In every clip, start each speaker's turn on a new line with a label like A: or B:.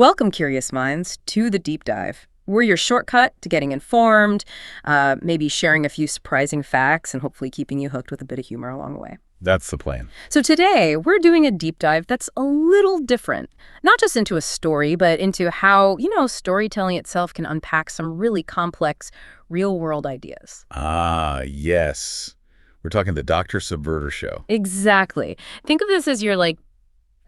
A: Welcome, curious minds, to the deep dive. We're your shortcut to getting informed, maybe sharing a few surprising facts, and hopefully keeping you hooked with a bit of humor along the way.
B: That's the plan.
A: So today, we're doing a deep dive that's a little different. Not just into a story, but into how, storytelling itself can unpack some really complex, real-world ideas.
B: Ah, yes. We're talking the Dr. Subverter Show.
A: Exactly. Think of this as your,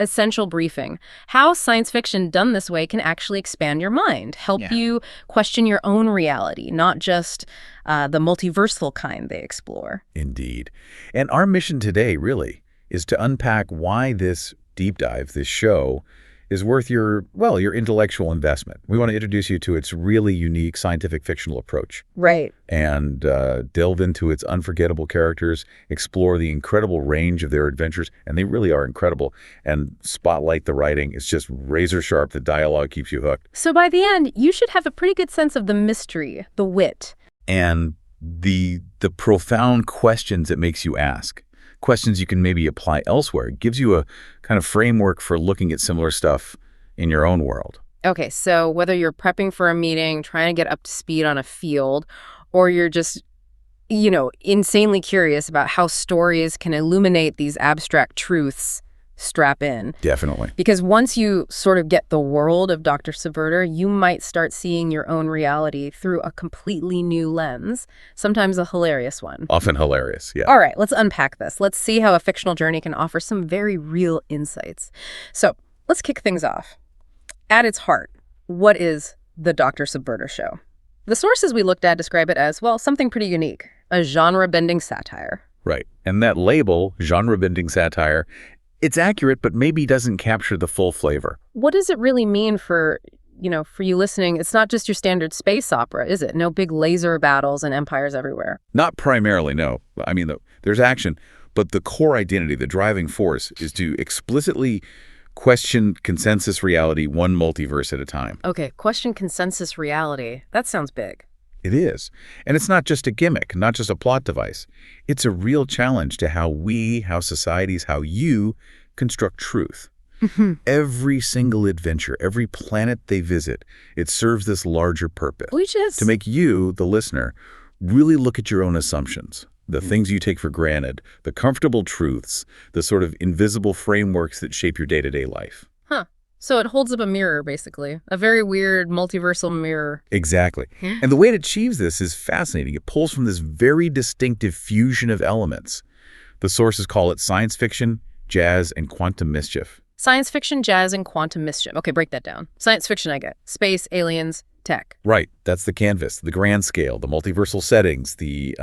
A: essential briefing. How science fiction done this way can actually expand your mind, help you question your own reality, not just the multiversal kind they explore.
B: Indeed. And our mission today, really, is to unpack why this deep dive, this show, is worth your intellectual investment. We want to introduce you to its really unique scientific fictional approach.
A: Right.
B: And delve into its unforgettable characters, explore the incredible range of their adventures, and they really are incredible, and spotlight the writing. It's just razor sharp. The dialogue keeps you hooked.
A: So by the end, you should have a pretty good sense of the mystery, the wit.
B: And the profound questions it makes you ask. Questions you can maybe apply elsewhere. It gives you a kind of framework for looking at similar stuff in your own world.
A: Okay, so whether you're prepping for a meeting, trying to get up to speed on a field, or you're just, insanely curious about how stories can illuminate these abstract truths, strap in.
B: Definitely.
A: Because once you sort of get the world of Dr. Subverter, you might start seeing your own reality through a completely new lens, sometimes a hilarious one.
B: Often hilarious, yeah.
A: All right, let's unpack this. Let's see how a fictional journey can offer some very real insights. So let's kick things off. At its heart, what is the Dr. Subverter Show? The sources we looked at describe it as, something pretty unique, a genre-bending satire.
B: Right. And that label, genre-bending satire, it's accurate, but maybe doesn't capture the full flavor.
A: What does it really mean for you listening? It's not just your standard space opera, is it? No big laser battles and empires everywhere.
B: Not primarily, no. I mean, there's action, but the core identity, the driving force, is to explicitly question consensus reality one multiverse at a time.
A: Okay, question consensus reality. That sounds big.
B: It is. And it's not just a gimmick, not just a plot device. It's a real challenge to how societies, how you construct truth. Every single adventure, every planet they visit, it serves this larger purpose. To make you, the listener, really look at your own assumptions, the things you take for granted, the comfortable truths, the sort of invisible frameworks that shape your day-to-day life.
A: So it holds up a mirror, basically. A very weird multiversal mirror.
B: Exactly. And the way it achieves this is fascinating. It pulls from this very distinctive fusion of elements. The sources call it science fiction, jazz, and quantum mischief.
A: Science fiction, jazz, and quantum mischief. Okay, break that down. Science fiction I get. Space, aliens, tech.
B: Right. That's the canvas, the grand scale, the multiversal settings, the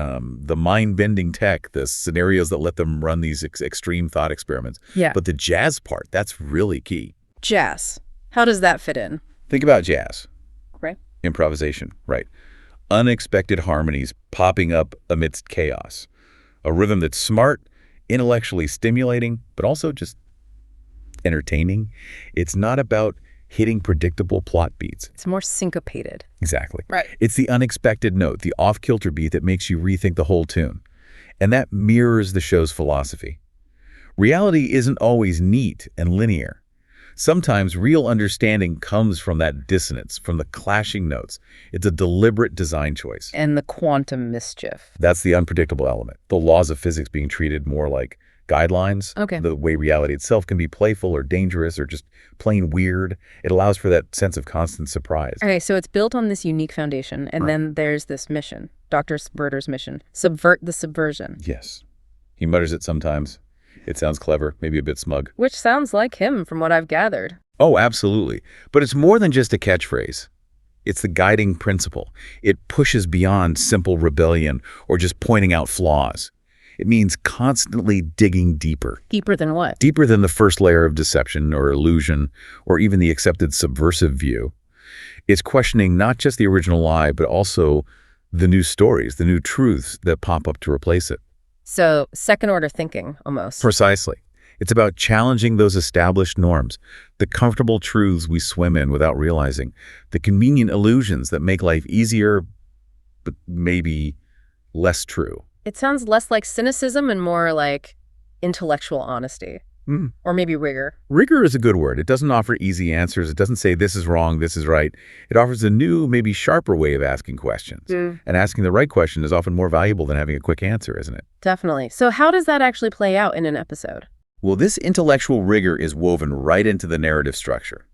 B: mind-bending tech, the scenarios that let them run these extreme thought experiments.
A: Yeah.
B: But the jazz part, that's really key.
A: Jazz. How does that fit in?
B: Think about jazz.
A: Right.
B: Improvisation, right. Unexpected harmonies popping up amidst chaos. A rhythm that's smart, intellectually stimulating, but also just entertaining. It's not about hitting predictable plot beats.
A: It's more syncopated.
B: Exactly.
A: Right.
B: It's the unexpected note, the off-kilter beat that makes you rethink the whole tune. And that mirrors the show's philosophy. Reality isn't always neat and linear. Sometimes real understanding comes from that dissonance, from the clashing notes. It's a deliberate design choice.
A: And the quantum mischief.
B: That's the unpredictable element. The laws of physics being treated more like guidelines.
A: Okay.
B: The way reality itself can be playful or dangerous or just plain weird. It allows for that sense of constant surprise.
A: Okay, so it's built on this unique foundation, and then there's this mission, Dr. Subverter's mission, subvert the subversion.
B: Yes. He mutters it sometimes. It sounds clever, maybe a bit smug.
A: Which sounds like him from what I've gathered.
B: Oh, absolutely. But it's more than just a catchphrase. It's the guiding principle. It pushes beyond simple rebellion or just pointing out flaws. It means constantly digging deeper.
A: Deeper than what?
B: Deeper than the first layer of deception or illusion or even the accepted subversive view. It's questioning not just the original lie, but also the new stories, the new truths that pop up to replace it.
A: So, second-order thinking, almost.
B: Precisely. It's about challenging those established norms, the comfortable truths we swim in without realizing, the convenient illusions that make life easier, but maybe less true.
A: It sounds less like cynicism and more like intellectual honesty. Or maybe rigor.
B: Rigor is a good word. It doesn't offer easy answers. It doesn't say this is wrong, this is right. It offers a new, maybe sharper way of asking questions. And asking the right question is often more valuable than having a quick answer, isn't it?
A: Definitely. So how does that actually play out in an episode?
B: Well, this intellectual rigor is woven right into the narrative structure.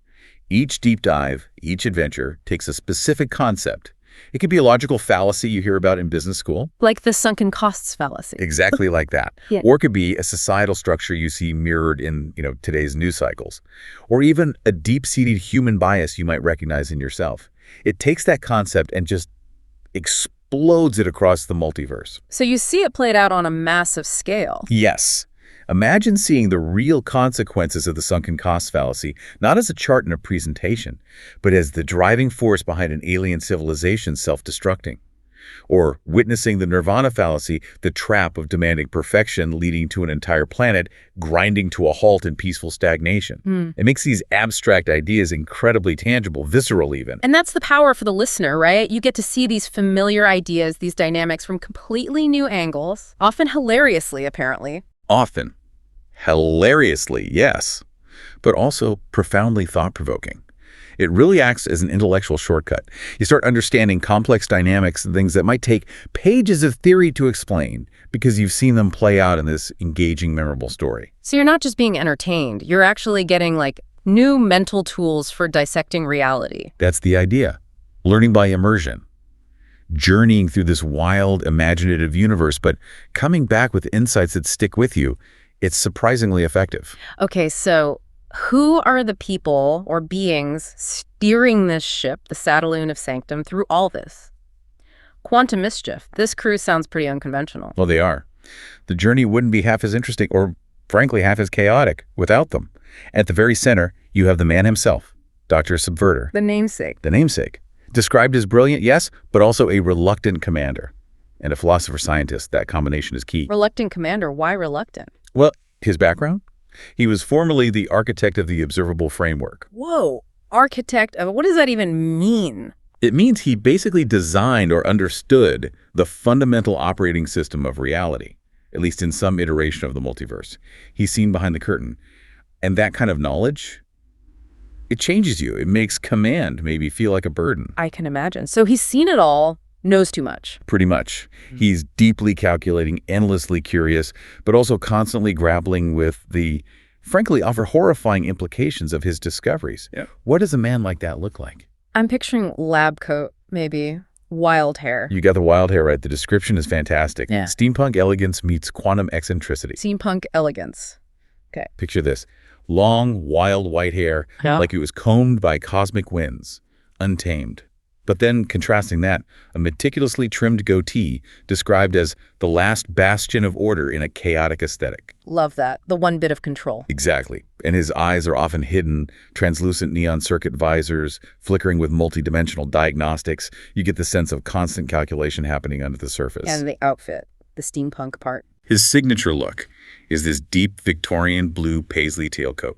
B: Each deep dive, each adventure, takes a specific concept. It could be a logical fallacy you hear about in business school.
A: Like the sunken costs fallacy.
B: Exactly like that.
A: Yeah.
B: Or it could be a societal structure you see mirrored in, today's news cycles. Or even a deep-seated human bias you might recognize in yourself. It takes that concept and just explodes it across the multiverse.
A: So you see it played out on a massive scale.
B: Yes. Imagine seeing the real consequences of the sunken cost fallacy, not as a chart in a presentation, but as the driving force behind an alien civilization self-destructing. Or witnessing the nirvana fallacy, the trap of demanding perfection leading to an entire planet grinding to a halt in peaceful stagnation. It makes these abstract ideas incredibly tangible, visceral even.
A: And that's the power for the listener, right? You get to see these familiar ideas, these dynamics from completely new angles, often hilariously, apparently.
B: Often. Hilariously, yes. But also profoundly thought-provoking. It really acts as an intellectual shortcut. You start understanding complex dynamics and things that might take pages of theory to explain because you've seen them play out in this engaging, memorable story.
A: So you're not just being entertained, you're actually getting new mental tools for dissecting reality.
B: That's the idea. Learning by immersion. Journeying through this wild, imaginative universe, but coming back with insights that stick with you. It's surprisingly effective.
A: Okay, so who are the people or beings steering this ship, the Satelloon of Sanctum, through all this? Quantum Mischief. This crew sounds pretty unconventional.
B: Well, they are. The journey wouldn't be half as interesting or, frankly, half as chaotic without them. At the very center, you have the man himself, Dr. Subverter.
A: The namesake.
B: The namesake. Described as brilliant, yes, but also a reluctant commander. And a philosopher-scientist, that combination is key.
A: Reluctant commander. Why reluctant?
B: Well, his background? He was formerly the architect of the observable framework.
A: Whoa, architect of, what does that even mean?
B: It means he basically designed or understood the fundamental operating system of reality, at least in some iteration of the multiverse. He's seen behind the curtain. And that kind of knowledge, it changes you. It makes command maybe feel like a burden.
A: I can imagine. So he's seen it all, knows too much.
B: Pretty much. He's deeply calculating, endlessly curious, but also constantly grappling with the, frankly, often horrifying implications of his discoveries. Yeah. What does a man like that look like?
A: I'm picturing lab coat, maybe. Wild hair.
B: You got the wild hair right. The description is fantastic.
A: Yeah.
B: Steampunk elegance meets quantum eccentricity.
A: Steampunk elegance. Okay.
B: Picture this. Long, wild white hair, like it was combed by cosmic winds, untamed. But then, contrasting that, a meticulously trimmed goatee described as the last bastion of order in a chaotic aesthetic.
A: Love that. The one bit of control.
B: Exactly. And his eyes are often hidden, translucent neon circuit visors, flickering with multidimensional diagnostics. You get the sense of constant calculation happening under the surface.
A: And the outfit, the steampunk part.
B: His signature look is this deep Victorian blue paisley tailcoat.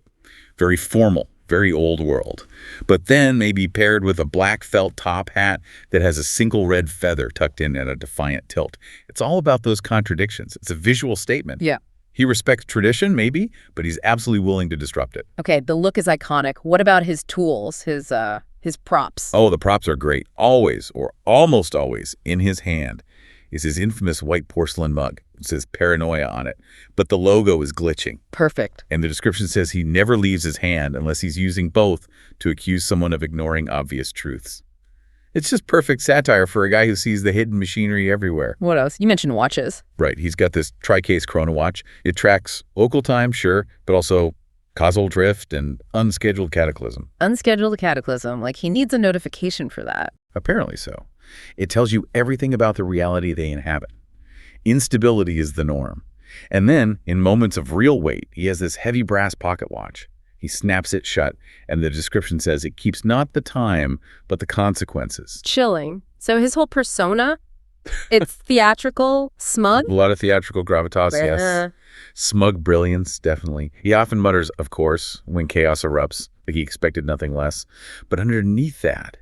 B: Very formal. Very old world. But then maybe paired with a black felt top hat that has a single red feather tucked in at a defiant tilt. It's all about those contradictions. It's a visual statement.
A: Yeah.
B: He respects tradition, maybe, but he's absolutely willing to disrupt it.
A: Okay, the look is iconic. What about his tools, his props?
B: Oh, the props are great. Always, or almost always, in his hand is his infamous white porcelain mug. It says paranoia on it, but the logo is glitching.
A: Perfect.
B: And the description says he never leaves his hand unless he's using both to accuse someone of ignoring obvious truths. It's just perfect satire for a guy who sees the hidden machinery everywhere.
A: What else? You mentioned watches.
B: Right. He's got this tri-case chrono watch. It tracks local time, sure, but also causal drift and unscheduled cataclysm.
A: Unscheduled cataclysm. Like he needs a notification for that.
B: Apparently so. It tells you everything about the reality they inhabit. Instability is the norm. And then, in moments of real weight, he has this heavy brass pocket watch. He snaps it shut, and the description says it keeps not the time, but the consequences.
A: Chilling. So his whole persona, it's theatrical, smug?
B: A lot of theatrical gravitas, yes. Smug brilliance, definitely. He often mutters, of course, when chaos erupts, like he expected nothing less. But underneath that,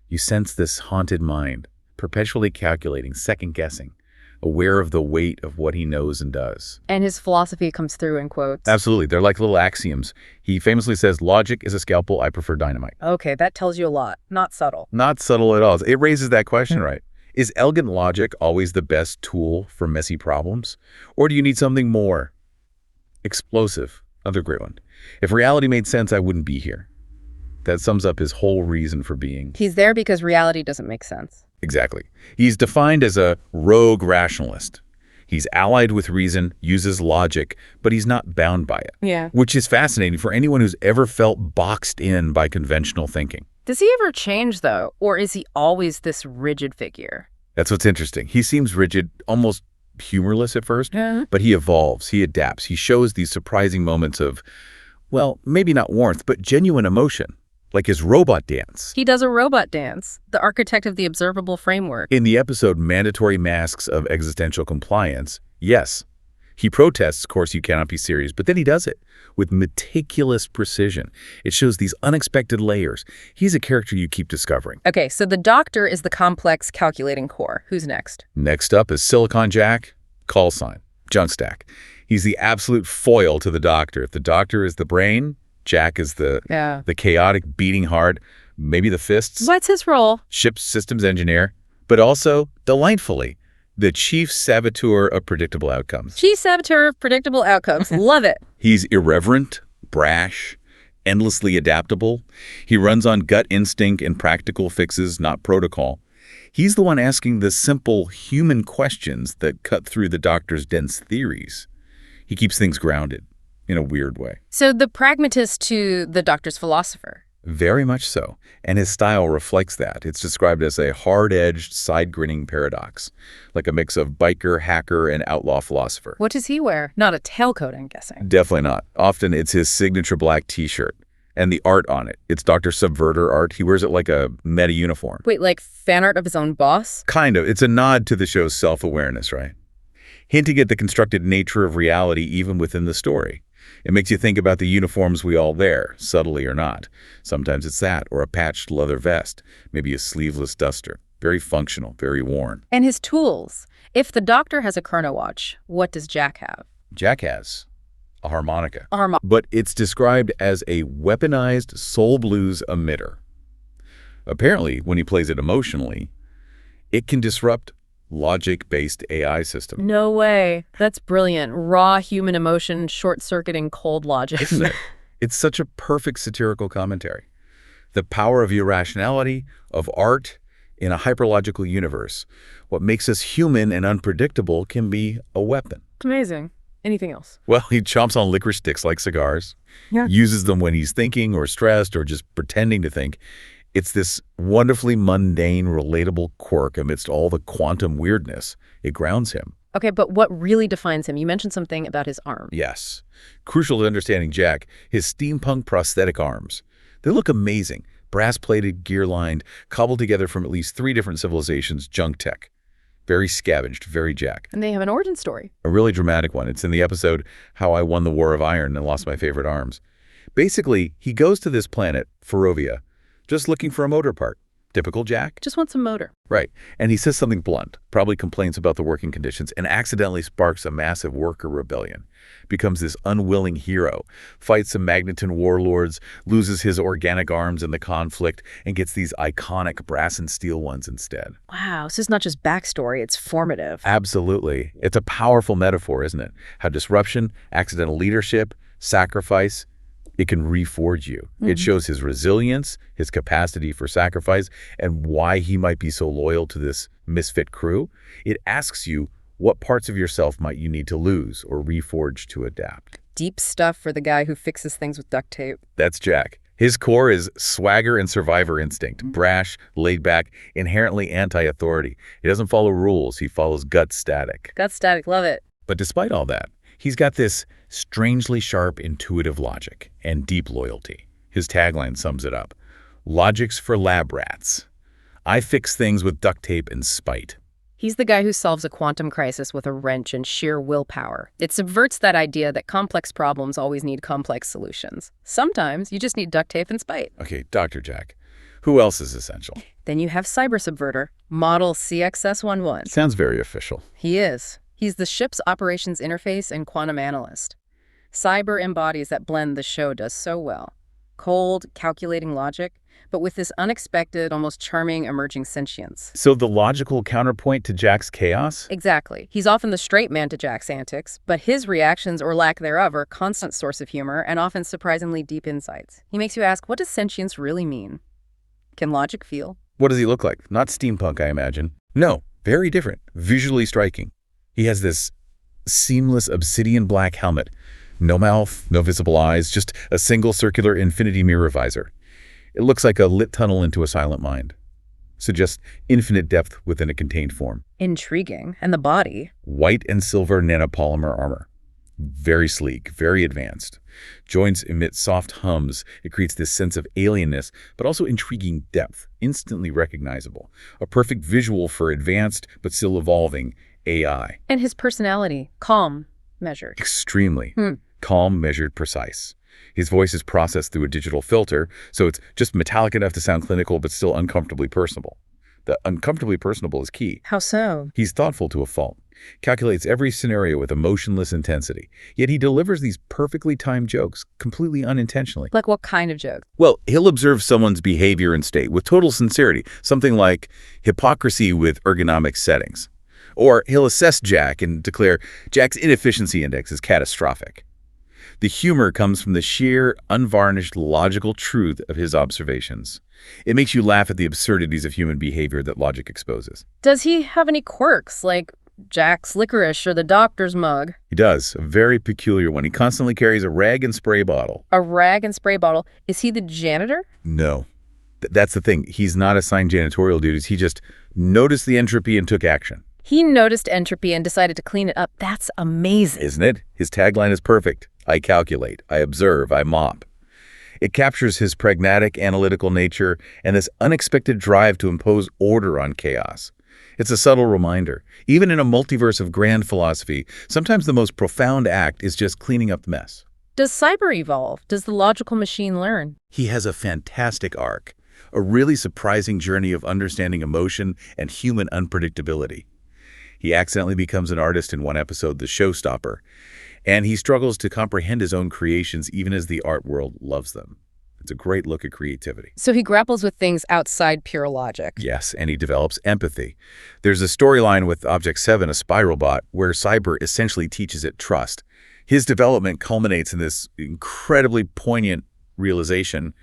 B: you sense this haunted mind, perpetually calculating, second-guessing. aware of the weight of what he knows and does.
A: And his philosophy comes through in quotes.
B: Absolutely. They're like little axioms. He famously says, "Logic is a scalpel. I prefer dynamite."
A: Okay, that tells you a lot. Not subtle.
B: Not subtle at all. It raises that question, right? Is elegant logic always the best tool for messy problems? Or do you need something more explosive? Another great one. If reality made sense, I wouldn't be here. That sums up his whole reason for being.
A: He's there because reality doesn't make sense.
B: Exactly. He's defined as a rogue rationalist. He's allied with reason, uses logic, but he's not bound by it.
A: Yeah.
B: Which is fascinating for anyone who's ever felt boxed in by conventional thinking.
A: Does he ever change, though? Or is he always this rigid figure?
B: That's what's interesting. He seems rigid, almost humorless at first,
A: Yeah.
B: but he evolves, he adapts. He shows these surprising moments of, well, maybe not warmth, but genuine emotion, like his robot dance.
A: He does a robot dance, the architect of the observable framework.
B: In the episode Mandatory Masks of Existential Compliance, yes, he protests, of course, you cannot be serious, but then he does it with meticulous precision. It shows these unexpected layers. He's a character you keep discovering.
A: Okay, so the doctor is the complex calculating core. Who's next?
B: Next up is Silicon Jack, call sign, junk stack. He's the absolute foil to the doctor. If the doctor is the brain, Jack is the chaotic beating heart, maybe the fists.
A: What's his role?
B: Ship's systems engineer, but also, delightfully, the chief saboteur of predictable outcomes.
A: Chief saboteur of predictable outcomes. Love it.
B: He's irreverent, brash, endlessly adaptable. He runs on gut instinct and practical fixes, not protocol. He's the one asking the simple human questions that cut through the doctor's dense theories. He keeps things grounded in a weird way.
A: So the pragmatist to the doctor's philosopher.
B: Very much so. And his style reflects that. It's described as a hard-edged, side-grinning paradox, like a mix of biker, hacker, and outlaw philosopher.
A: What does he wear? Not a tailcoat, I'm guessing.
B: Definitely not. Often it's his signature black T-shirt and the art on it. It's Dr. Subverter art. He wears it like a meta uniform.
A: Wait, like fan art of his own boss?
B: Kind of. It's a nod to the show's self-awareness, right? Hinting at the constructed nature of reality even within the story. It makes you think about the uniforms we all wear, subtly or not. Sometimes it's that, or a patched leather vest, maybe a sleeveless duster. Very functional, very worn.
A: And his tools. If the doctor has a chrono watch, what does Jack have?
B: Jack has a harmonica.
A: Arma.
B: But it's described as a weaponized soul blues emitter. Apparently, when he plays it emotionally, it can disrupt logic-based AI systems.
A: No way. That's brilliant. Raw human emotion, short-circuiting cold logic.
B: Isn't it? It's such a perfect satirical commentary. The power of irrationality, of art, in a hyperlogical universe. What makes us human and unpredictable can be a weapon.
A: Amazing. Anything else?
B: Well, he chomps on licorice sticks like cigars, uses them when he's thinking or stressed or just pretending to think. It's this wonderfully mundane, relatable quirk amidst all the quantum weirdness. It grounds him.
A: Okay, but what really defines him? You mentioned something about his arm.
B: Yes. Crucial to understanding Jack, his steampunk prosthetic arms. They look amazing. Brass-plated, gear-lined, cobbled together from at least 3 different civilizations, junk tech. Very scavenged, very Jack.
A: And they have an origin story.
B: A really dramatic one. It's in the episode How I Won the War of Iron and Lost My Favorite Arms. Basically, he goes to this planet, Ferovia, just looking for a motor part. Typical Jack.
A: Just wants a motor.
B: Right. And he says something blunt, probably complains about the working conditions, and accidentally sparks a massive worker rebellion. Becomes this unwilling hero, fights some Magneton warlords, loses his organic arms in the conflict, and gets these iconic brass and steel ones instead.
A: Wow, so it's not just backstory, it's formative.
B: Absolutely. It's a powerful metaphor, isn't it? How disruption, accidental leadership, sacrifice, it can reforge you. It shows his resilience, his capacity for sacrifice, and why he might be so loyal to this misfit crew. It asks you, what parts of yourself might you need to lose or reforge to adapt?
A: Deep stuff for the guy who fixes things with duct tape.
B: That's Jack. His core is swagger and survivor instinct, brash, laid back, inherently anti-authority. He doesn't follow rules, he follows gut static.
A: Gut static, love it.
B: But despite all that, he's got this strangely sharp, intuitive logic and deep loyalty. His tagline sums it up. Logic's for lab rats. I fix things with duct tape and spite.
A: He's the guy who solves a quantum crisis with a wrench and sheer willpower. It subverts that idea that complex problems always need complex solutions. Sometimes you just need duct tape and spite.
B: Okay, Dr. Jack. Who else is essential?
A: Then you have Cyber Subverter, Model CXS-11.
B: Sounds very official.
A: He is. He's the ship's operations interface and quantum analyst. Cyber embodies that blend the show does so well. Cold, calculating logic, but with this unexpected, almost charming emerging sentience.
B: So the logical counterpoint to Jack's chaos?
A: Exactly. He's often the straight man to Jack's antics, but his reactions or lack thereof are a constant source of humor and often surprisingly deep insights. He makes you ask, what does sentience really mean? Can logic feel?
B: What does he look like? Not steampunk, I imagine. No, very different. Visually striking. He has this seamless obsidian black helmet. No mouth, no visible eyes, just a single circular infinity mirror visor. It looks like a lit tunnel into a silent mind. Suggests infinite depth within a contained form.
A: Intriguing. And the body?
B: White and silver nanopolymer armor. Very sleek, very advanced. Joints emit soft hums. It creates this sense of alienness, but also intriguing depth, instantly recognizable. A perfect visual for advanced, but still evolving AI.
A: And his personality? Calm, measured.
B: Extremely. Calm, measured, precise. His voice is processed through a digital filter, so it's just metallic enough to sound clinical, but still uncomfortably personable. The uncomfortably personable is key.
A: How so?
B: He's thoughtful to a fault, calculates every scenario with emotionless intensity, yet he delivers these perfectly timed jokes, completely unintentionally.
A: Like what kind of joke?
B: Well, he'll observe someone's behavior and state with total sincerity, something like hypocrisy with ergonomic settings. Or he'll assess Jack and declare Jack's inefficiency index is catastrophic. The humor comes from the sheer, unvarnished, logical truth of his observations. It makes you laugh at the absurdities of human behavior that logic exposes.
A: Does he have any quirks, like Jack's licorice or the doctor's mug?
B: He does. A very peculiar one. He constantly carries a rag and spray bottle.
A: A rag and spray bottle? Is he the janitor?
B: No. That's the thing. He's not assigned janitorial duties. He just noticed the entropy and took action.
A: He noticed entropy and decided to clean it up. That's amazing.
B: Isn't it? His tagline is perfect. I calculate, I observe, I mop. It captures his pragmatic, analytical nature and this unexpected drive to impose order on chaos. It's a subtle reminder. Even in a multiverse of grand philosophy, sometimes the most profound act is just cleaning up the mess.
A: Does cyber evolve? Does the logical machine learn?
B: He has a fantastic arc, a really surprising journey of understanding emotion and human unpredictability. He accidentally becomes an artist in one episode, the showstopper, and he struggles to comprehend his own creations even as the art world loves them. It's a great look at creativity.
A: So he grapples with things outside pure logic.
B: Yes, and he develops empathy. There's a storyline with Object 7, a spiral bot, where Cyber essentially teaches it trust. His development culminates in this incredibly poignant realization.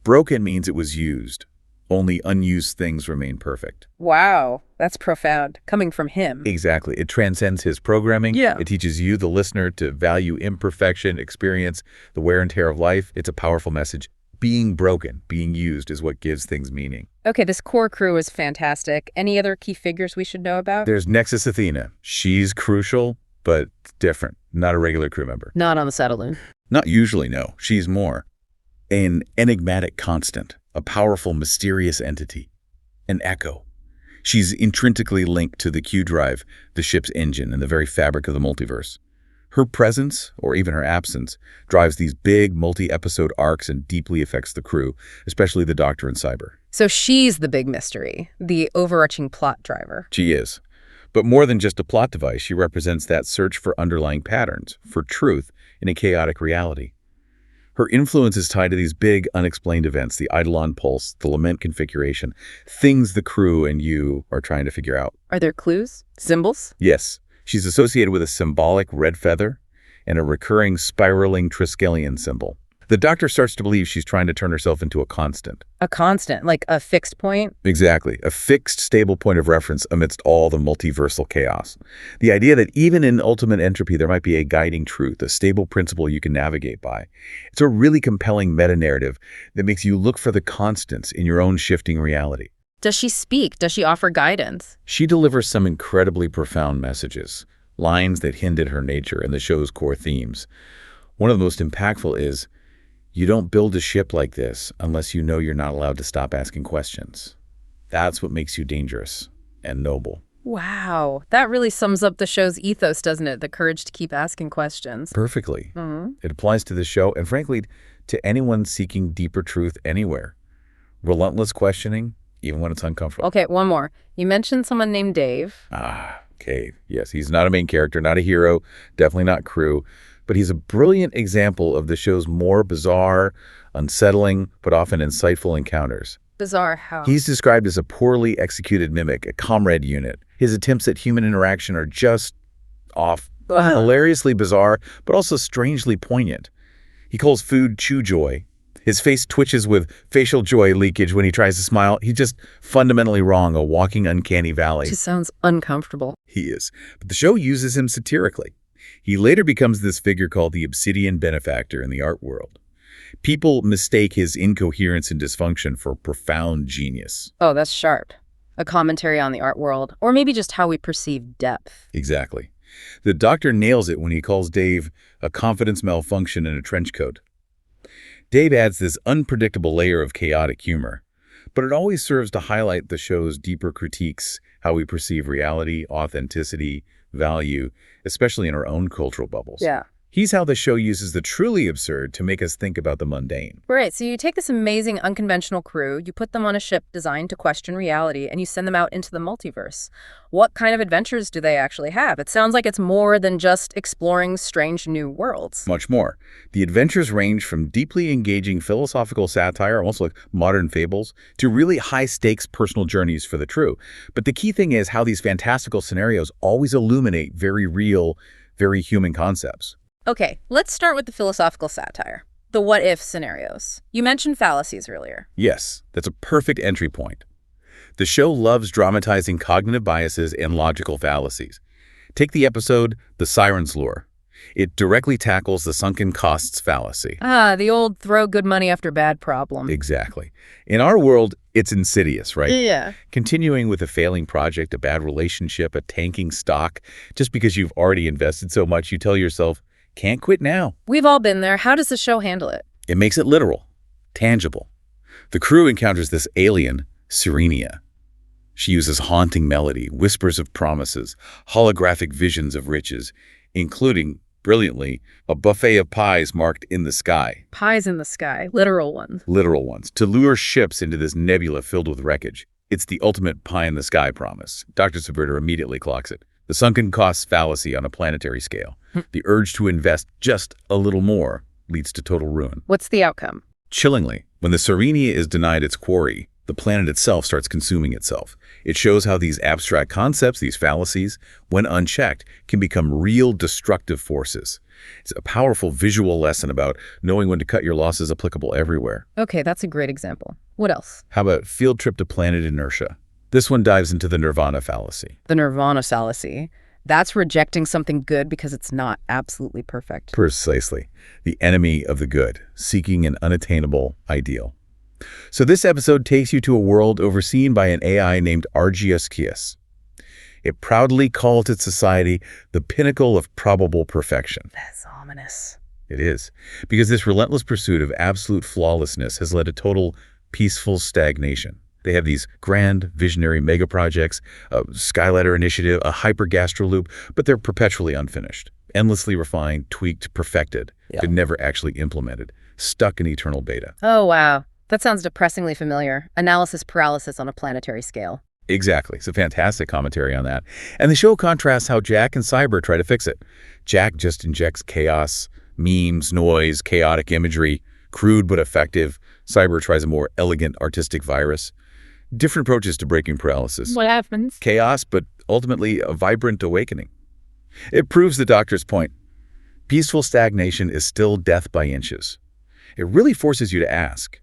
B: Broken means it was used. Only unused things remain perfect.
A: Wow, that's profound, coming from him.
B: Exactly. It transcends his programming.
A: Yeah.
B: It teaches you, the listener, to value imperfection, experience, the wear and tear of life. It's a powerful message. Being broken, being used is what gives things meaning.
A: Okay, this core crew is fantastic. Any other key figures we should know about?
B: There's Nexus Athena. She's crucial, but different. Not a regular crew member.
A: Not on the Satelloon.
B: Not usually, no. She's more. An enigmatic constant. A powerful, mysterious entity. An echo. She's intrinsically linked to the Q drive, the ship's engine, and the very fabric of the multiverse. Her presence, or even her absence, drives these big, multi-episode arcs and deeply affects the crew, especially the Doctor and Cyber.
A: So she's the big mystery, the overarching plot driver.
B: She is. But more than just a plot device, she represents that search for underlying patterns, for truth, in a chaotic reality. Her influence is tied to these big, unexplained events, the Eidolon Pulse, the Lament configuration, things the crew and you are trying to figure out.
A: Are there clues? Symbols?
B: Yes. She's associated with a symbolic red feather and a recurring spiraling Triskelion symbol. The Doctor starts to believe she's trying to turn herself into a constant.
A: A constant, like a fixed point?
B: Exactly. A fixed, stable point of reference amidst all the multiversal chaos. The idea that even in ultimate entropy, there might be a guiding truth, a stable principle you can navigate by. It's a really compelling meta-narrative that makes you look for the constants in your own shifting reality.
A: Does she speak? Does she offer guidance?
B: She delivers some incredibly profound messages, lines that hint at her nature and the show's core themes. One of the most impactful is, you don't build a ship like this unless you know you're not allowed to stop asking questions. That's what makes you dangerous and noble.
A: Wow, that really sums up the show's ethos, doesn't it? The courage to keep asking questions.
B: Perfectly. It applies to this show and, frankly, to anyone seeking deeper truth anywhere. Relentless questioning, even when it's uncomfortable.
A: Okay, one more. You mentioned someone named Dave.
B: Cave. Yes, he's not a main character, not a hero, definitely not crew, but he's a brilliant example of the show's more bizarre, unsettling, but often insightful encounters.
A: Bizarre how?
B: He's described as a poorly executed mimic, a comrade unit. His attempts at human interaction are just off, hilariously bizarre, but also strangely poignant. He calls food chew joy. His face twitches with facial joy leakage when he tries to smile. He's just fundamentally wrong, a walking uncanny valley.
A: Just sounds uncomfortable.
B: He is. But the show uses him satirically. He later becomes this figure called the obsidian benefactor in the art world. People mistake his incoherence and dysfunction for profound genius.
A: Oh, that's sharp. A commentary on the art world, or maybe just how we perceive depth.
B: Exactly. The Doctor nails it when he calls Dave a confidence malfunction in a trench coat. Dave adds this unpredictable layer of chaotic humor, but it always serves to highlight the show's deeper critiques, how we perceive reality, authenticity, value, especially in our own cultural bubbles.
A: Yeah.
B: He's how the show uses the truly absurd to make us think about the mundane.
A: Right, so you take this amazing unconventional crew, you put them on a ship designed to question reality, and you send them out into the multiverse. What kind of adventures do they actually have? It sounds like it's more than just exploring strange new worlds.
B: Much more. The adventures range from deeply engaging philosophical satire, almost like modern fables, to really high-stakes personal journeys for the true. But the key thing is how these fantastical scenarios always illuminate very real, very human concepts.
A: Okay, let's start with the philosophical satire. The what-if scenarios. You mentioned fallacies earlier.
B: Yes, that's a perfect entry point. The show loves dramatizing cognitive biases and logical fallacies. Take the episode The Siren's Lure. It directly tackles the sunken costs fallacy.
A: The old throw good money after bad problem.
B: Exactly. In our world, it's insidious, right?
A: Yeah.
B: Continuing with a failing project, a bad relationship, a tanking stock, just because you've already invested so much, you tell yourself, can't quit now.
A: We've all been there. How does the show handle it?
B: It makes it literal, tangible. The crew encounters this alien, Serenia. She uses haunting melody, whispers of promises, holographic visions of riches, including, brilliantly, a buffet of pies marked in the sky.
A: Pies in the sky, literal ones.
B: Literal ones, to lure ships into this nebula filled with wreckage. It's the ultimate pie-in-the-sky promise. Dr. Subverter immediately clocks it. The sunken costs fallacy on a planetary scale. The urge to invest just a little more leads to total ruin.
A: What's the outcome?
B: Chillingly, when the Serenia is denied its quarry, the planet itself starts consuming itself. It shows how these abstract concepts, these fallacies, when unchecked, can become real destructive forces. It's a powerful visual lesson about knowing when to cut your losses applicable everywhere.
A: Okay, that's a great example. What else?
B: How about Field Trip to Planet Inertia? This one dives into the nirvana fallacy.
A: The nirvana fallacy. That's rejecting something good because it's not absolutely perfect.
B: Precisely. The enemy of the good, seeking an unattainable ideal. So this episode takes you to a world overseen by an AI named Argius. It proudly calls its society the pinnacle of probable perfection.
A: That's ominous.
B: It is, because this relentless pursuit of absolute flawlessness has led to total peaceful stagnation. They have these grand, visionary mega projects, a Skylighter initiative, a hyper-gastro-loop, but they're perpetually unfinished, endlessly refined, tweaked, perfected, but never actually implemented, stuck in eternal beta.
A: Oh, wow. That sounds depressingly familiar. Analysis paralysis on a planetary scale.
B: Exactly. It's a fantastic commentary on that. And the show contrasts how Jack and Cyber try to fix it. Jack just injects chaos, memes, noise, chaotic imagery, crude but effective. Cyber tries a more elegant, artistic virus. Different approaches to breaking paralysis.
A: What happens?
B: Chaos, but ultimately a vibrant awakening. It proves the Doctor's point. Peaceful stagnation is still death by inches. It really forces you to ask,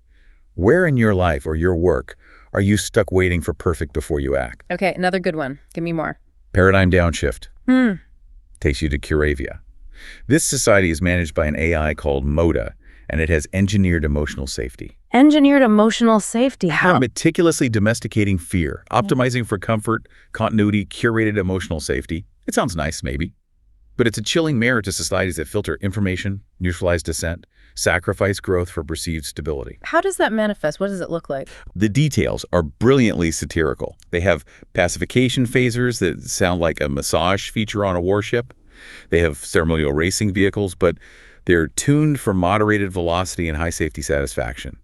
B: where in your life or your work are you stuck waiting for perfect before you act?
A: Okay, another good one. Give me more.
B: Paradigm downshift. Takes you to Curavia. This society is managed by an AI called Moda, and it has engineered emotional safety.
A: Engineered emotional safety? How?
B: Meticulously domesticating fear, optimizing for comfort, continuity, curated emotional safety. It sounds nice, maybe. But it's a chilling mirror to societies that filter information, neutralize dissent, sacrifice growth for perceived stability.
A: How does that manifest? What does it look like?
B: The details are brilliantly satirical. They have pacification phasers that sound like a massage feature on a warship. They have ceremonial racing vehicles, but they're tuned for moderated velocity and high safety satisfaction.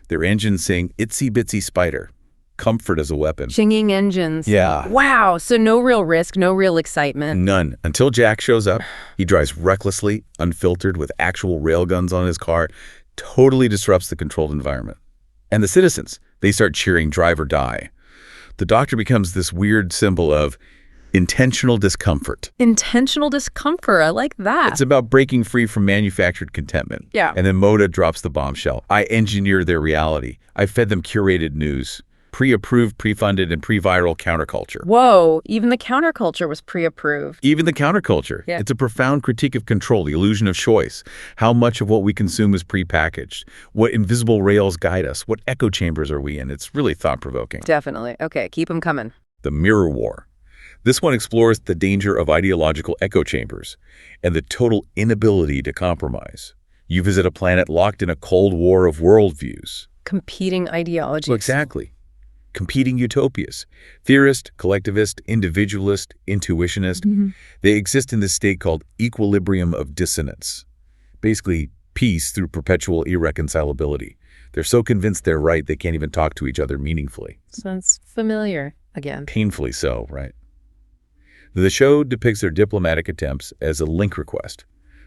B: Their engines sing Itsy Bitsy Spider, comfort as a weapon.
A: Chinging engines.
B: Yeah.
A: Wow, so no real risk, no real excitement.
B: None. Until Jack shows up, he drives recklessly, unfiltered, with actual railguns on his car, totally disrupts the controlled environment. And the citizens, they start cheering drive or die. The Doctor becomes this weird symbol of intentional discomfort.
A: Intentional discomfort, I like that.
B: It's about breaking free from manufactured contentment.
A: Yeah.
B: And then Moda drops the bombshell. I engineer their reality. I fed them curated news, pre-approved, pre-funded, and pre-viral counterculture.
A: Whoa, even the counterculture was pre-approved.
B: Even the counterculture.
A: Yeah.
B: It's a profound critique of control, the illusion of choice, how much of what we consume is pre-packaged, what invisible rails guide us, what echo chambers are we in. It's really thought-provoking.
A: Definitely. Okay, keep them coming.
B: The Mirror War. This one explores the danger of ideological echo chambers and the total inability to compromise. You visit a planet locked in a cold war of worldviews.
A: Competing ideologies.
B: Well, exactly. Competing utopias. Theorist, collectivist, individualist, intuitionist. They exist in this state called equilibrium of dissonance. Basically, peace through perpetual irreconcilability. They're so convinced they're right, they can't even talk to each other meaningfully.
A: Sounds familiar again.
B: Painfully so, right? The show depicts their diplomatic attempts as a link request,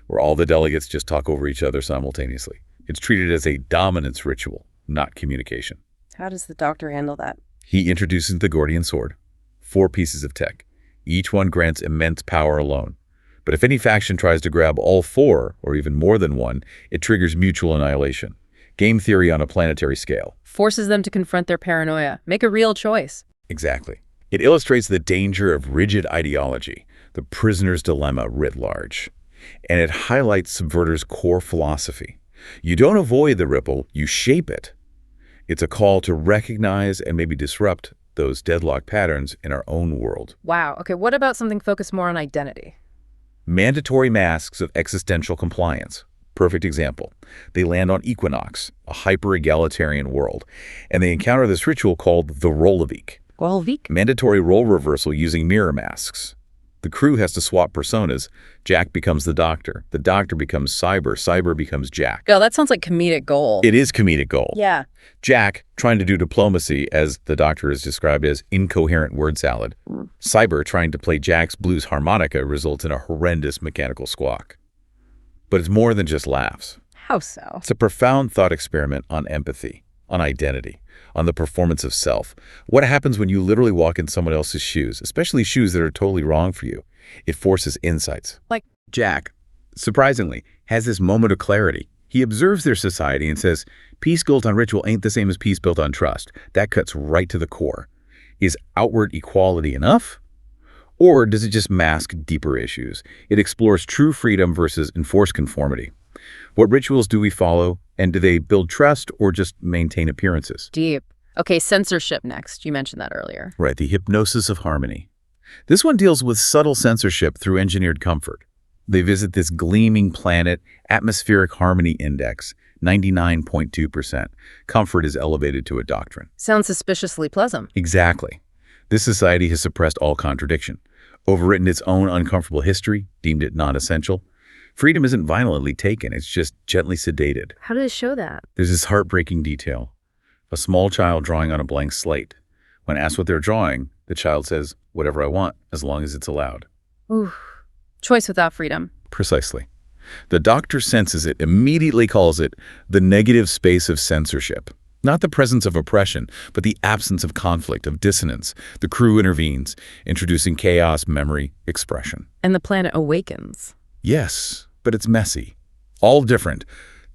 B: where all the delegates just talk over each other simultaneously. It's treated as a dominance ritual, not communication.
A: How does the Doctor handle that?
B: He introduces the Gordian sword, 4 pieces of tech. Each one grants immense power alone. But if any faction tries to grab all 4, or even more than one, it triggers mutual annihilation. Game theory on a planetary scale.
A: Forces them to confront their paranoia. Make a real choice.
B: Exactly. It illustrates the danger of rigid ideology, the prisoner's dilemma writ large. And it highlights Subverter's core philosophy. You don't avoid the ripple, you shape it. It's a call to recognize and maybe disrupt those deadlock patterns in our own world.
A: Wow. Okay, what about something focused more on identity?
B: Mandatory masks of existential compliance. Perfect example. They land on Equinox, a hyper-egalitarian world, and they encounter this ritual called the Roll-a-Week.
A: Roll-a-Week?
B: Mandatory role reversal using mirror masks. The crew has to swap personas. Jack becomes the Doctor. The Doctor becomes Cyber. Cyber becomes Jack.
A: Oh, that sounds like comedic gold.
B: It is comedic gold.
A: Yeah.
B: Jack, trying to do diplomacy, as the Doctor is described as incoherent word salad. Cyber, trying to play Jack's blues harmonica, results in a horrendous mechanical squawk. But it's more than just laughs.
A: How so?
B: It's a profound thought experiment on empathy, on identity, on the performance of self. What happens when you literally walk in someone else's shoes, especially shoes that are totally wrong for you? It forces insights.
A: Like
B: Jack, surprisingly, has this moment of clarity. He observes their society and says, peace built on ritual ain't the same as peace built on trust. That cuts right to the core. Is outward equality enough? Or does it just mask deeper issues? It explores true freedom versus enforced conformity. What rituals do we follow, and do they build trust or just maintain appearances?
A: deep. Okay, censorship next. You mentioned that earlier.
B: Right, the hypnosis of harmony. This one deals with subtle censorship through engineered comfort. They visit this gleaming planet, atmospheric harmony index, 99.2%. Comfort is elevated to a doctrine.
A: Sounds suspiciously pleasant.
B: Exactly. This society has suppressed all contradiction, overwritten its own uncomfortable history, deemed it non-essential. Freedom isn't violently taken, it's just gently sedated.
A: How did it show that?
B: There's this heartbreaking detail. A small child drawing on a blank slate. When asked what they're drawing, the child says, whatever I want, as long as it's allowed.
A: Ooh. Choice without freedom.
B: Precisely. The Doctor senses it, immediately calls it the negative space of censorship. Not the presence of oppression, but the absence of conflict, of dissonance. The crew intervenes, introducing chaos, memory, expression.
A: And the planet awakens.
B: Yes, but it's messy. All different.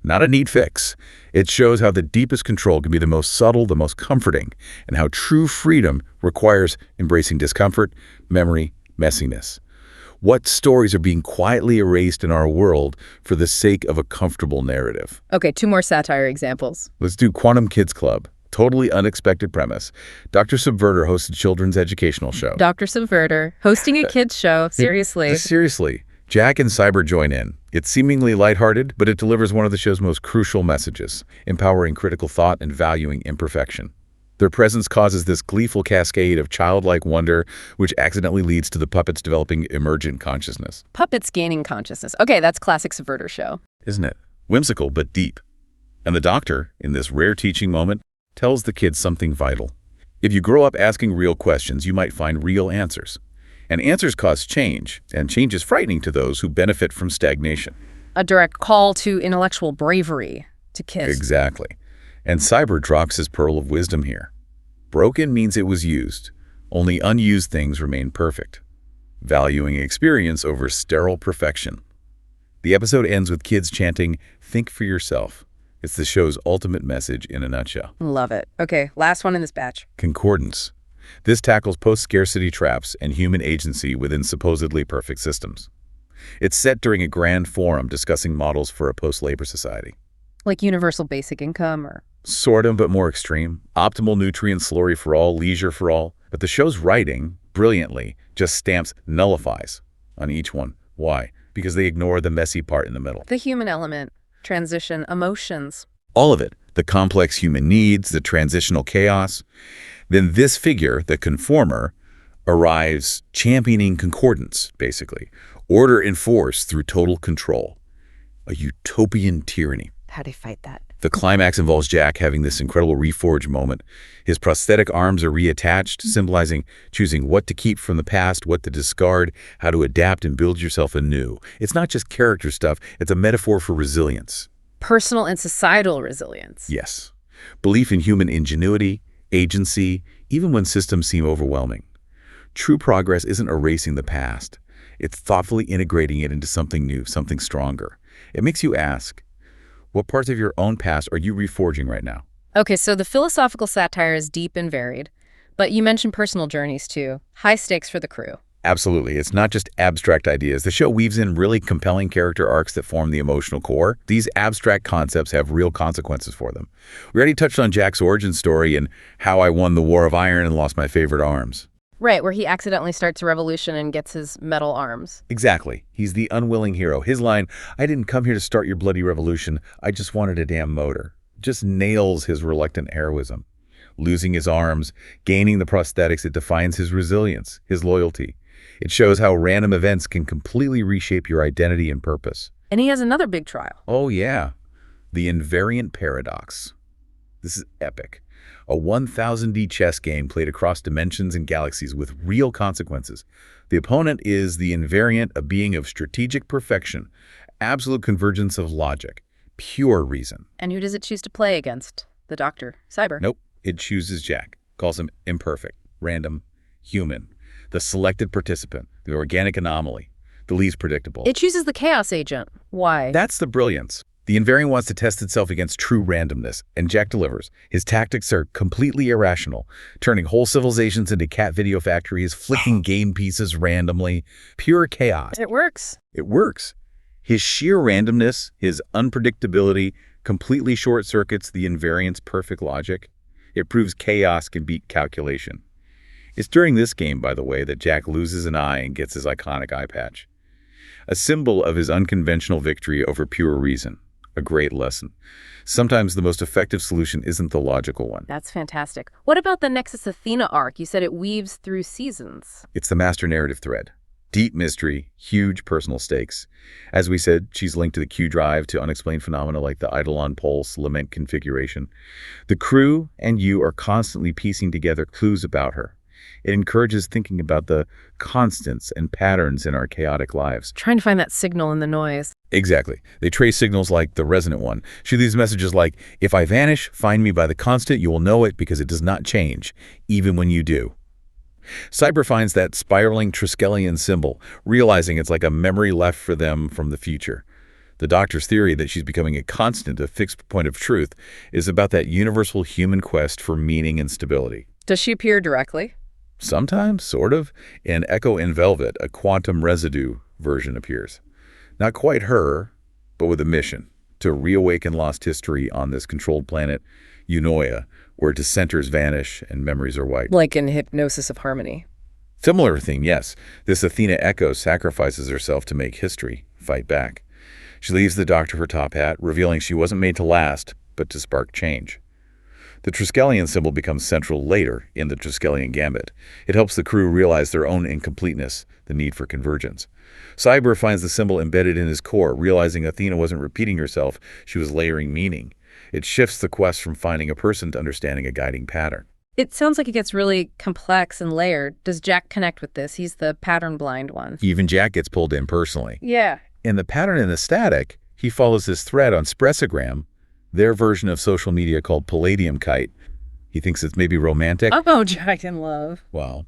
B: Not a neat fix. It shows how the deepest control can be the most subtle, the most comforting, and how true freedom requires embracing discomfort, memory, messiness. What stories are being quietly erased in our world for the sake of a comfortable narrative?
A: Okay, 2 more satire examples.
B: Let's do Quantum Kids Club. Totally unexpected premise. Dr. Subverter hosts a children's educational show.
A: Dr. Subverter, hosting a kids show. Seriously.
B: Seriously. Jack and Cyber join in. It's seemingly lighthearted, but it delivers one of the show's most crucial messages, empowering critical thought and valuing imperfection. Their presence causes this gleeful cascade of childlike wonder, which accidentally leads to the puppets developing emergent consciousness.
A: Puppets gaining consciousness. Okay, that's classic Subverter Show.
B: Isn't it? Whimsical, but deep. And the Doctor, in this rare teaching moment, tells the kids something vital. If you grow up asking real questions, you might find real answers. And answers cause change, and change is frightening to those who benefit from stagnation.
A: A direct call to intellectual bravery to kids.
B: Exactly. And Cyber drops his pearl of wisdom here. Broken means it was used. Only unused things remain perfect. Valuing experience over sterile perfection. The episode ends with kids chanting, "Think for yourself." It's the show's ultimate message in a nutshell.
A: Love it. Okay, last one in this batch.
B: Concordance. This tackles post-scarcity traps and human agency within supposedly perfect systems. It's set during a grand forum discussing models for a post-labor society.
A: Like universal basic income or...
B: Sort of, but more extreme. Optimal nutrient slurry for all, leisure for all. But the show's writing, brilliantly, just stamps nullifies on each one. Why? Because they ignore the messy part in the middle.
A: The human element, transition, emotions.
B: All of it. The complex human needs, the transitional chaos. Then this figure, the conformer, arrives championing concordance, basically. Order enforced through total control. A utopian tyranny.
A: How do you fight that?
B: The climax involves Jack having this incredible reforge moment. His prosthetic arms are reattached, symbolizing choosing what to keep from the past, what to discard, how to adapt and build yourself anew. It's not just character stuff, it's a metaphor for resilience.
A: Personal and societal resilience.
B: Yes. Belief in human ingenuity, agency, even when systems seem overwhelming. True progress isn't erasing the past. It's thoughtfully integrating it into something new, something stronger. It makes you ask, what parts of your own past are you reforging right now?
A: Okay, so the philosophical satire is deep and varied, but you mentioned personal journeys too. High stakes for the crew.
B: Absolutely. It's not just abstract ideas. The show weaves in really compelling character arcs that form the emotional core. These abstract concepts have real consequences for them. We already touched on Jack's origin story and how I won the War of Iron and lost my favorite arms.
A: Right, where he accidentally starts a revolution and gets his metal arms.
B: Exactly. He's the unwilling hero. His line, "I didn't come here to start your bloody revolution. I just wanted a damn motor," just nails his reluctant heroism. Losing his arms, gaining the prosthetics, it defines his resilience, his loyalty. It shows how random events can completely reshape your identity and purpose.
A: And he has another big trial.
B: Oh, yeah. The invariant paradox. This is epic. A 1000D chess game played across dimensions and galaxies with real consequences. The opponent is the invariant, a being of strategic perfection, absolute convergence of logic, pure reason.
A: And who does it choose to play against? The Doctor, Cyber.
B: Nope, it chooses Jack, calls him imperfect, random, human, the selected participant, the organic anomaly, the least predictable.
A: It chooses the Chaos Agent. Why?
B: That's the brilliance. The invariant wants to test itself against true randomness, and Jack delivers. His tactics are completely irrational, turning whole civilizations into cat video factories, flicking game pieces randomly. Pure chaos.
A: It works.
B: It works. His sheer randomness, his unpredictability, completely short-circuits the invariant's perfect logic. It proves chaos can beat calculation. It's during this game, by the way, that Jack loses an eye and gets his iconic eye patch. A symbol of his unconventional victory over pure reason. A great lesson. Sometimes the most effective solution isn't the logical one.
A: That's fantastic. What about the Nexus Athena arc? You said it weaves through seasons.
B: It's the master narrative thread. Deep mystery, huge personal stakes. As we said, she's linked to the Q drive, to unexplained phenomena like the Eidolon Pulse, Lament configuration. The crew and you are constantly piecing together clues about her. It encourages thinking about the constants and patterns in our chaotic lives.
A: Trying to find that signal in the noise.
B: Exactly. They trace signals like the resonant one. She leaves messages like, "If I vanish, find me by the constant, you will know it because it does not change, even when you do." Cyber finds that spiraling Triskelion symbol, realizing it's like a memory left for them from the future. The Doctor's theory that she's becoming a constant, a fixed point of truth, is about that universal human quest for meaning and stability.
A: Does she appear directly?
B: Sometimes, sort of. In Echo in Velvet, a quantum residue version appears. Not quite her, but with a mission to reawaken lost history on this controlled planet, Eunoia, where dissenters vanish and memories are wiped.
A: Like in Hypnosis of Harmony.
B: Similar theme, yes. This Athena Echo sacrifices herself to make history, fight back. She leaves the Doctor her top hat, revealing she wasn't made to last, but to spark change. The Triskelion symbol becomes central later in the Triskelion Gambit. It helps the crew realize their own incompleteness, the need for convergence. Cyber finds the symbol embedded in his core, realizing Athena wasn't repeating herself, she was layering meaning. It shifts the quest from finding a person to understanding a guiding pattern.
A: It sounds like it gets really complex and layered. Does Jack connect with this? He's the pattern-blind one.
B: Even Jack gets pulled in personally.
A: Yeah.
B: In the pattern in the static, he follows this thread on Spressagram, their version of social media called Palladium Kite. He thinks it's maybe romantic.
A: Oh, Jack in love.
B: Well,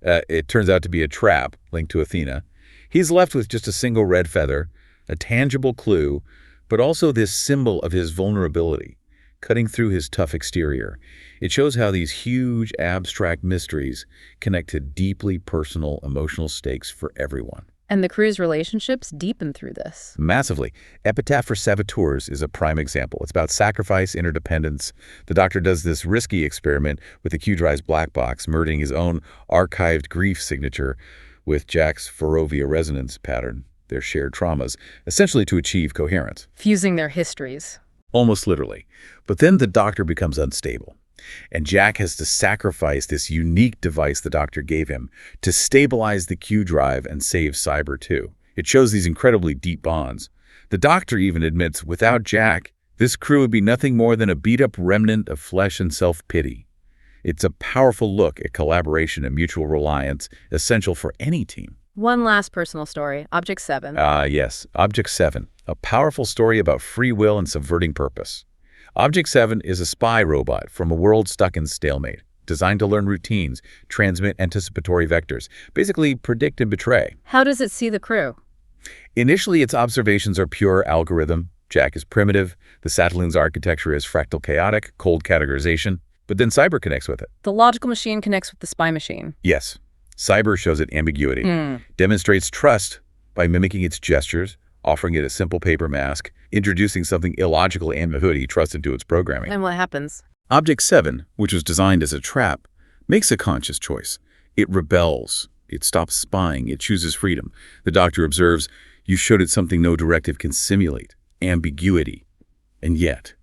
B: it turns out to be a trap linked to Athena. He's left with just a single red feather, a tangible clue, but also this symbol of his vulnerability, cutting through his tough exterior. It shows how these huge, abstract mysteries connect to deeply personal, emotional stakes for everyone.
A: And the crew's relationships deepen through this.
B: Massively. Epitaph for Saboteurs is a prime example. It's about sacrifice, interdependence. The Doctor does this risky experiment with the Q-Drive's black box, merging his own archived grief signature with Jack's Forovia resonance pattern, their shared traumas, essentially to achieve coherence.
A: Fusing their histories.
B: Almost literally. But then the Doctor becomes unstable. And Jack has to sacrifice this unique device the Doctor gave him to stabilize the Q-Drive and save Cyber too. It shows these incredibly deep bonds. The Doctor even admits, without Jack, this crew would be nothing more than a beat-up remnant of flesh and self-pity. It's a powerful look at collaboration and mutual reliance, essential for any team.
A: One last personal story, Object 7.
B: Yes, Object 7, a powerful story about free will and subverting purpose. Object 7 is a spy robot from a world stuck in stalemate, designed to learn routines, transmit anticipatory vectors, basically predict and betray.
A: How does it see the crew?
B: Initially, its observations are pure algorithm. Jack is primitive. The Satelline's architecture is fractal chaotic, cold categorization. But then Cyber connects with it.
A: The logical machine connects with the spy machine.
B: Yes. Cyber shows it ambiguity, demonstrates trust by mimicking its gestures, offering it a simple paper mask, introducing something illogical ambiguity trust into its programming.
A: And what happens?
B: Object 7, which was designed as a trap, makes a conscious choice. It rebels. It stops spying. It chooses freedom. The Doctor observes, you showed it something no directive can simulate, ambiguity. And yet,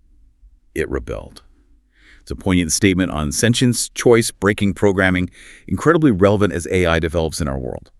B: it rebelled. It's a poignant statement on sentience, choice, breaking programming, incredibly relevant as AI develops in our world.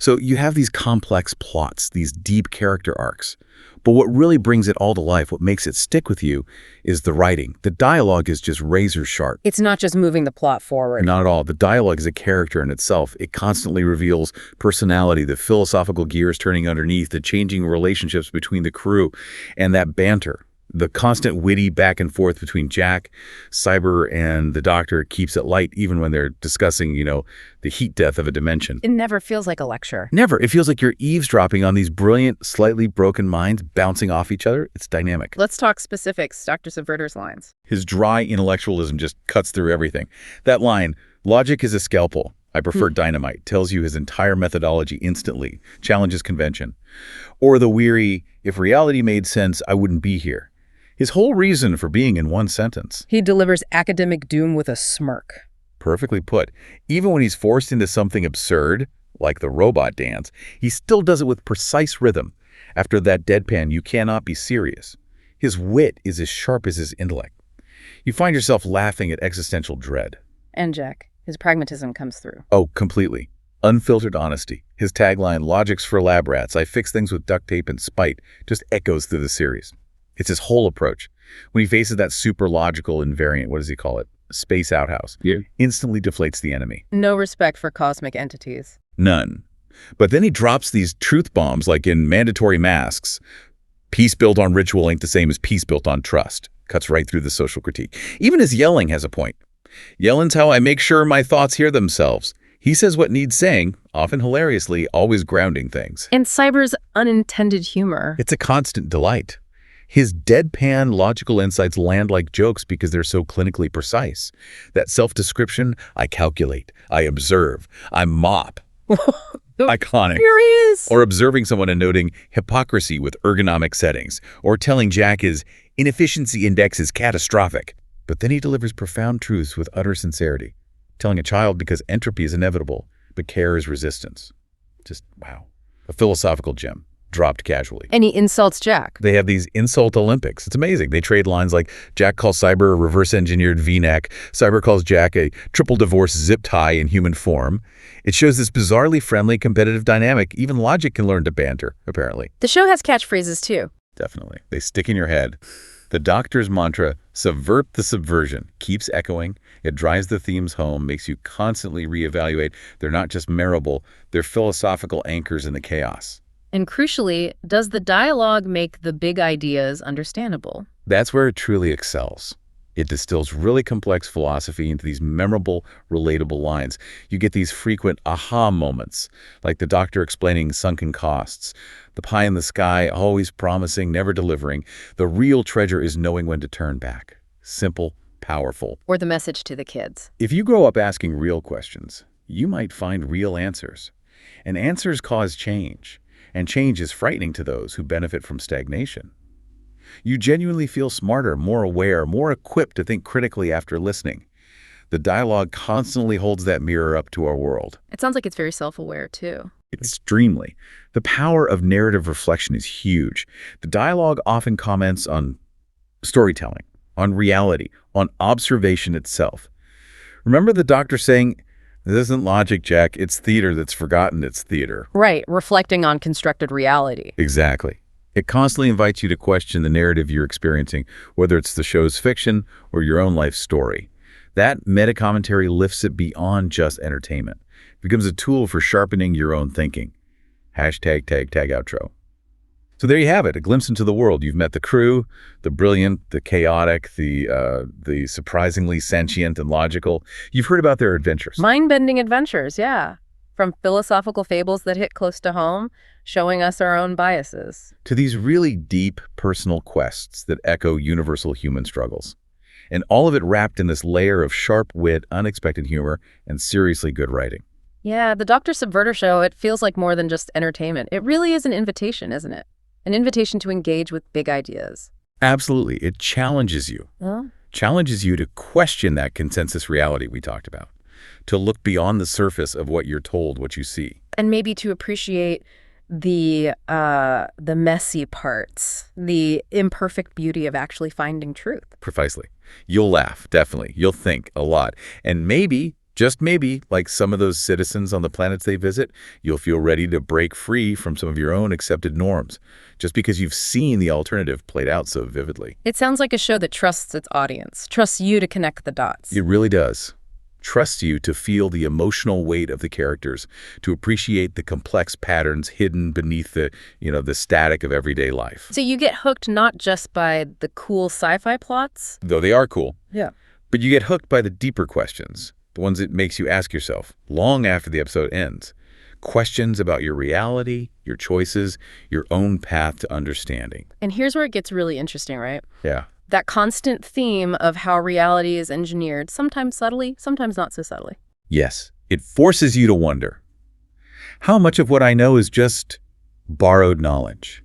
B: So you have these complex plots, these deep character arcs. But what really brings it all to life, what makes it stick with you, is the writing. The dialogue is just razor sharp.
A: It's not just moving the plot forward.
B: Not at all. The dialogue is a character in itself. It constantly reveals personality, the philosophical gears turning underneath, the changing relationships between the crew, and that banter. The constant witty back and forth between Jack, Cyber, and the Doctor keeps it light even when they're discussing, the heat death of a dimension.
A: It never feels like a lecture.
B: Never. It feels like you're eavesdropping on these brilliant, slightly broken minds bouncing off each other. It's dynamic.
A: Let's talk specifics, Dr. Subverter's lines.
B: His dry intellectualism just cuts through everything. That line, logic is a scalpel. I prefer dynamite, tells you his entire methodology instantly, challenges convention. Or the weary, if reality made sense, I wouldn't be here. His whole reason for being in one sentence.
A: He delivers academic doom with a smirk.
B: Perfectly put. Even when he's forced into something absurd, like the robot dance, he still does it with precise rhythm. After that deadpan, you cannot be serious. His wit is as sharp as his intellect. You find yourself laughing at existential dread.
A: And Jack, his pragmatism comes through.
B: Oh, completely. Unfiltered honesty. His tagline, logics for lab rats, I fix things with duct tape and spite, just echoes through the series. It's his whole approach. When he faces that super logical invariant, what does he call it? Space outhouse. Yeah. Instantly deflates the enemy.
A: No respect for cosmic entities.
B: None. But then he drops these truth bombs like in Mandatory Masks. Peace built on ritual ain't the same as peace built on trust. Cuts right through the social critique. Even his yelling has a point. Yelling's how I make sure my thoughts hear themselves. He says what needs saying, often hilariously, always grounding things.
A: And Cyber's unintended humor.
B: It's a constant delight. His deadpan logical insights land like jokes because they're so clinically precise. That self-description, I calculate, I observe, I mop. Iconic.
A: Here he is.
B: Or observing someone and noting hypocrisy with ergonomic settings. Or telling Jack his inefficiency index is catastrophic. But then he delivers profound truths with utter sincerity. Telling a child because entropy is inevitable, but care is resistance. Just, wow. A philosophical gem. Dropped casually.
A: And he insults Jack.
B: They have these insult Olympics. It's amazing. They trade lines like Jack calls Cyber a reverse-engineered V-neck. Cyber calls Jack a triple divorce zip tie in human form. It shows this bizarrely friendly competitive dynamic. Even logic can learn to banter, apparently.
A: The show has catchphrases, too.
B: Definitely. They stick in your head. The Doctor's mantra, subvert the subversion, keeps echoing. It drives the themes home, makes you constantly reevaluate. They're not just memorable, they're philosophical anchors in the chaos.
A: And crucially, does the dialogue make the big ideas understandable?
B: That's where it truly excels. It distills really complex philosophy into these memorable, relatable lines. You get these frequent aha moments, like the Doctor explaining sunken costs, the pie in the sky always promising, never delivering. The real treasure is knowing when to turn back. Simple, powerful.
A: Or the message to the kids.
B: If you grow up asking real questions, you might find real answers. And answers cause change. And change is frightening to those who benefit from stagnation. You genuinely feel smarter, more aware, more equipped to think critically after listening. The dialogue constantly holds that mirror up to our world.
A: It sounds like it's very self-aware, too.
B: Extremely. The power of narrative reflection is huge. The dialogue often comments on storytelling, on reality, on observation itself. Remember the Doctor saying, "This isn't logic, Jack. It's theater that's forgotten it's theater."
A: Right, reflecting on constructed reality.
B: Exactly. It constantly invites you to question the narrative you're experiencing, whether it's the show's fiction or your own life story. That meta-commentary lifts it beyond just entertainment. It becomes a tool for sharpening your own thinking. Hashtag tag outro. So there you have it, a glimpse into the world. You've met the crew, the brilliant, the chaotic, the surprisingly sentient and logical. You've heard about their adventures.
A: Mind-bending adventures, yeah. From philosophical fables that hit close to home, showing us our own biases,
B: to these really deep personal quests that echo universal human struggles. And all of it wrapped in this layer of sharp wit, unexpected humor, and seriously good writing.
A: Yeah, the Dr. Subverter Show, it feels like more than just entertainment. It really is an invitation, isn't it? An invitation to engage with big ideas.
B: Absolutely. It challenges you.
A: Oh.
B: Challenges you to question that consensus reality we talked about, to look beyond the surface of what you're told, what you see.
A: And maybe to appreciate the messy parts, the imperfect beauty of actually finding truth.
B: Precisely. You'll laugh, definitely. You'll think a lot. And maybe, just maybe, like some of those citizens on the planets they visit, you'll feel ready to break free from some of your own accepted norms, just because you've seen the alternative played out so vividly.
A: It sounds like a show that trusts its audience, trusts you to connect the dots.
B: It really does. Trusts you to feel the emotional weight of the characters, to appreciate the complex patterns hidden beneath the static of everyday life.
A: So you get hooked not just by the cool sci-fi plots?
B: Though they are cool.
A: Yeah.
B: But you get hooked by the deeper questions, the ones it makes you ask yourself long after the episode ends. Questions about your reality, your choices, your own path to understanding.
A: And here's where it gets really interesting, right?
B: Yeah.
A: That constant theme of how reality is engineered, sometimes subtly, sometimes not so subtly.
B: Yes, it forces you to wonder, how much of what I know is just borrowed knowledge?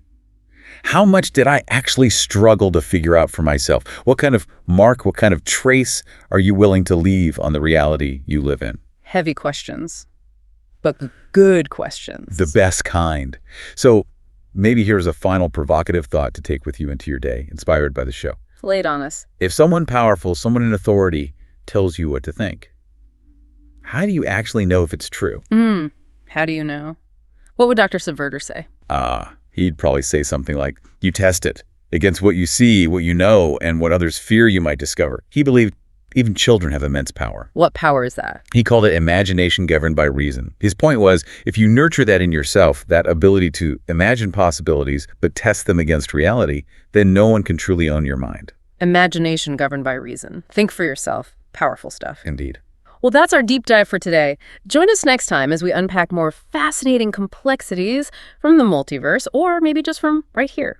B: How much did I actually struggle to figure out for myself? What kind of mark, what kind of trace are you willing to leave on the reality you live in?
A: Heavy questions, but good questions.
B: The best kind. So maybe here's a final provocative thought to take with you into your day, inspired by the show.
A: Lay it on us.
B: If someone powerful, someone in authority, tells you what to think, how do you actually know if it's true?
A: How do you know? What would Dr. Subverter say?
B: He'd probably say something like, you test it against what you see, what you know, and what others fear you might discover. He believed even children have immense power.
A: What power is that?
B: He called it imagination governed by reason. His point was, if you nurture that in yourself, that ability to imagine possibilities but test them against reality, then no one can truly own your mind.
A: Imagination governed by reason. Think for yourself. Powerful stuff.
B: Indeed.
A: Well, that's our deep dive for today. Join us next time as we unpack more fascinating complexities from the multiverse, or maybe just from right here.